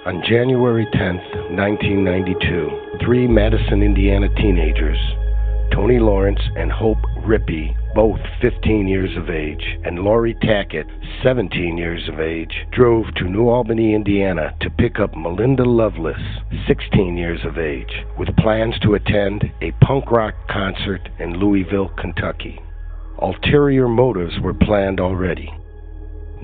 On January 10th, 1992, three Madison, Indiana teenagers, Tony Lawrence and Hope Rippey, both 15 years of age, and Lori Tackett, 17 years of age, drove to New Albany, Indiana to pick up Melinda Loveless, 16 years of age, with plans to attend a punk rock concert in Louisville, Kentucky. Ulterior motives were planned already.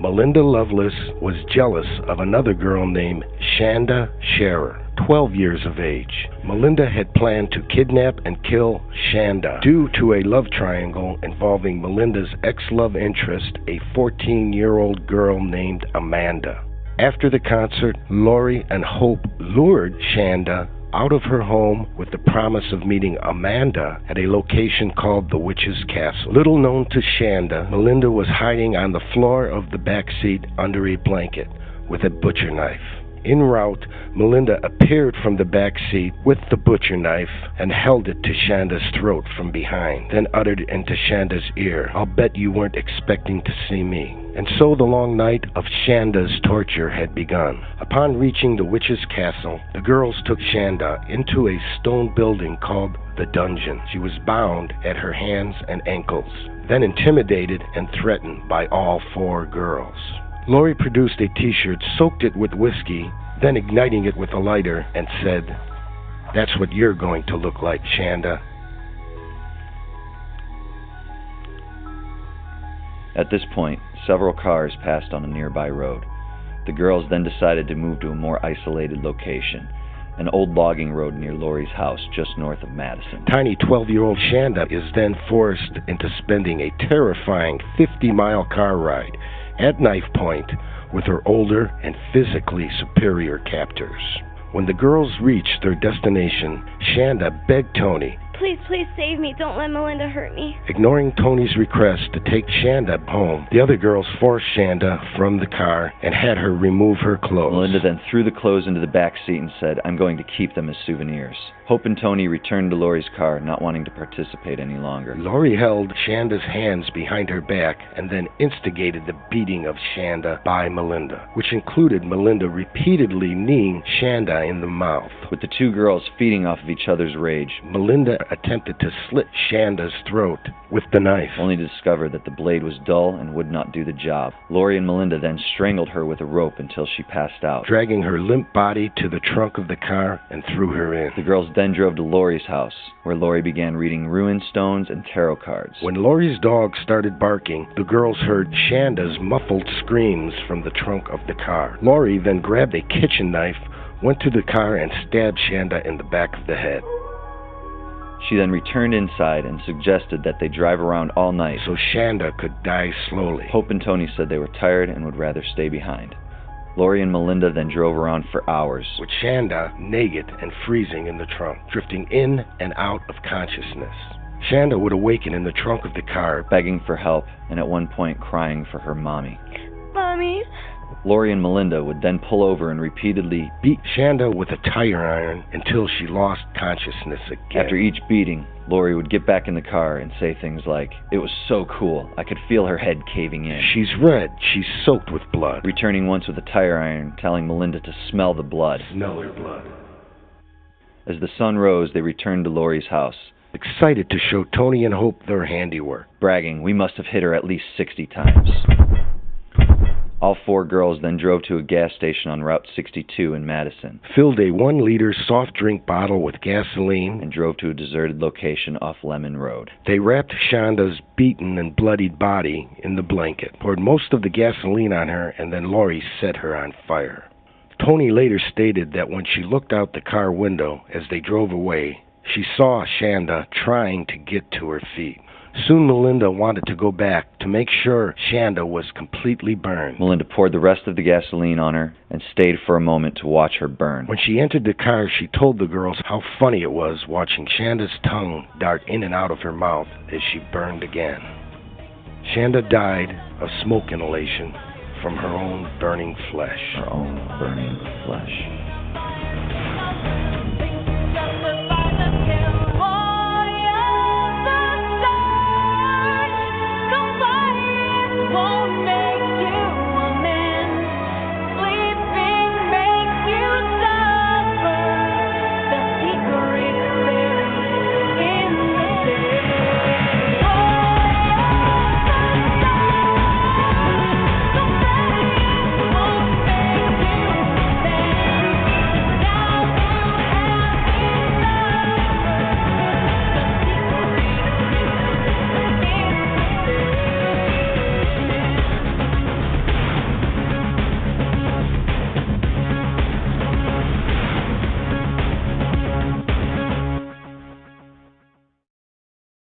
Melinda Loveless was jealous of another girl named Shanda Sharer, 12 years of age. Melinda had planned to kidnap and kill Shanda due to a love triangle involving Melinda's ex-love interest, a 14-year-old girl named Amanda. After the concert, Lori and Hope lured Shanda out of her home with the promise of meeting Amanda at a location called the Witch's Castle. Little known to Shanda, Melinda was hiding on the floor of the back seat under a blanket with a butcher knife. En route, Melinda appeared from the back seat with the butcher knife and held it to Shanda's throat from behind, then uttered into Shanda's ear, "I'll bet you weren't expecting to see me." And so the long night of Shanda's torture had begun. Upon reaching the Witch's Castle, the girls took Shanda into a stone building called the Dungeon. She was bound at her hands and ankles, then intimidated and threatened by all four girls. Lori produced a t-shirt, soaked it with whiskey, then igniting it with a lighter, and said, "That's what you're going to look like, Shanda." At this point, several cars passed on a nearby road. The girls then decided to move to a more isolated location, an old logging road near Lori's house just north of Madison. Tiny 12-year-old Shanda is then forced into spending a terrifying 50-mile car ride at knife point with her older and physically superior captors. When the girls reached their destination, Shanda begged Tony, "Please, please save me. Don't let Melinda hurt me." Ignoring Tony's request to take Shanda home, the other girls forced Shanda from the car and had her remove her clothes. Melinda then threw the clothes into the back seat and said, "I'm going to keep them as souvenirs." Hope and Tony returned to Lori's car, not wanting to participate any longer. Lori held Shanda's hands behind her back and then instigated the beating of Shanda by Melinda, which included Melinda repeatedly kneeing Shanda in the mouth. With the two girls feeding off of each other's rage, Melinda attempted to slit Shanda's throat with the knife, only to discover that the blade was dull and would not do the job. Lori and Melinda then strangled her with a rope until she passed out, dragging her limp body to the trunk of the car and threw her in. The girls then drove to Lori's house, where Lori began reading rune stones and tarot cards. When Lori's dog started barking, the girls heard Shanda's muffled screams from the trunk of the car. Lori then grabbed a kitchen knife, went to the car, and stabbed Shanda in the back of the head. She then returned inside and suggested that they drive around all night so Shanda could die slowly. Hope and Tony said they were tired and would rather stay behind. Lori and Melinda then drove around for hours, with Shanda naked and freezing in the trunk, drifting in and out of consciousness. Shanda would awaken in the trunk of the car, begging for help and at one point crying for her mommy. "Mommy." Lori and Melinda would then pull over and repeatedly beat Shanda with a tire iron until she lost consciousness again. After each beating, Lori would get back in the car and say things like, "It was so cool, I could feel her head caving in. She's red, she's soaked with blood." Returning once with a tire iron, telling Melinda to smell the blood. Smell her blood. As the sun rose, they returned to Lori's house, excited to show Tony and Hope their handiwork, bragging, "We must have hit her at least 60 times. All four girls then drove to a gas station on Route 62 in Madison, filled a 1-liter soft drink bottle with gasoline, and drove to a deserted location off Lemon Road. They wrapped Shanda's beaten and bloodied body in the blanket, poured most of the gasoline on her, and then Lori set her on fire. Tony later stated that when she looked out the car window as they drove away, she saw Shanda trying to get to her feet. Soon Melinda wanted to go back to make sure Shanda was completely burned. Melinda poured the rest of the gasoline on her and stayed for a moment to watch her burn. When she entered the car, she told the girls how funny it was watching Shanda's tongue dart in and out of her mouth as she burned again. Shanda died of smoke inhalation from her own burning flesh. Her own burning flesh.